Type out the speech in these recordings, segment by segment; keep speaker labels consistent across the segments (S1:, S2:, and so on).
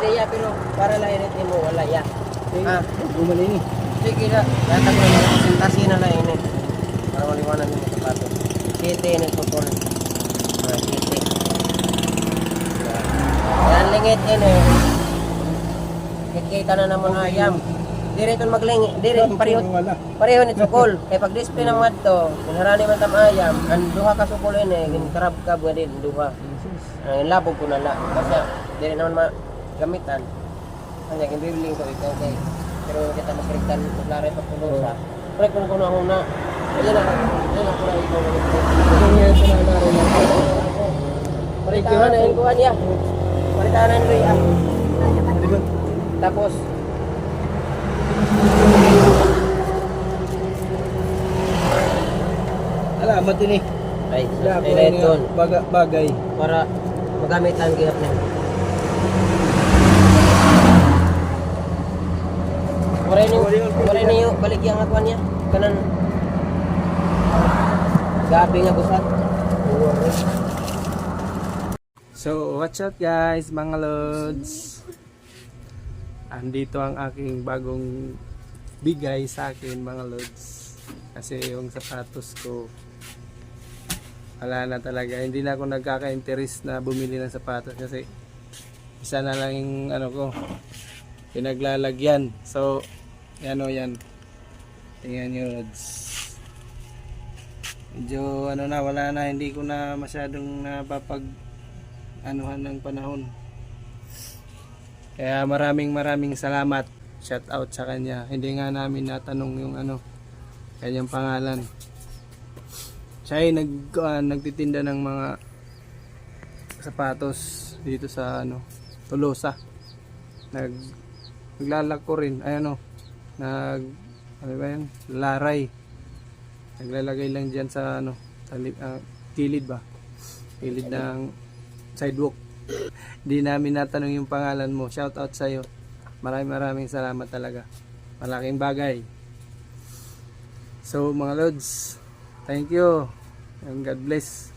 S1: diya pero para lang ini mo wala ya. Ah,
S2: Bumali ni.
S1: sige na. Yata ko na presentasi na lang ini. Para maliwanan mo sapatos. City ni tukol. Ah, city. Yan lingit ini. Kita na naman ayam. Dire ton maglingi, dire pareho ni tukol. Kay pag display ng madto, kunharani man tam ayam, ang duha ka sukol ini, gin karab ka ba din duha. Ang labog ko na la. Kasi dire naman gamitan. Kanya gin bibling ko ikaw kay pero kita masiritan maglare pa puno sa. Pre kung kuno ako na. Ayun na ko na ikaw.
S2: Ngayon sa nalaro na.
S1: Paritahan na yung kuha niya. Paritahan na yung riya. Tapos,
S2: Alamat ini.
S1: ay,
S2: Dapat
S1: electron.
S2: bagay.
S1: Para magamit ang gihap na. Wala niyo, balik yung akuan niya. Kanan, gabi nga busat.
S2: So, what's up guys, mga lods? Andito ang aking bagong bigay sa akin, mga lods. Kasi yung sapatos ko, wala na talaga. Hindi na ako nagkaka-interest na bumili ng sapatos kasi isa na lang yung ano ko, pinaglalagyan. So, yan o yan. Tingnan nyo, lods. Medyo ano na, wala na. Hindi ko na masyadong napapag anuhan ng panahon. Kaya maraming salamat. Shout out sa kanya. Hindi nga namin natanong yung ano, kanyang pangalan. Siya ay nagtitinda ng mga sapatos dito sa ano, Tolosa. Naglalako rin. Ay ano, ano ba yan? Laray. Naglalagay lang diyan sa ano, kilid ba? Kilid ng sidewalk. Hindi namin natanong yung pangalan mo. Shout out sa iyo. Maraming salamat talaga. Malaking bagay. So mga lods, thank you. And God bless.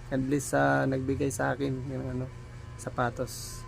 S2: God bless sa nagbigay sa akin ng ano, sapatos.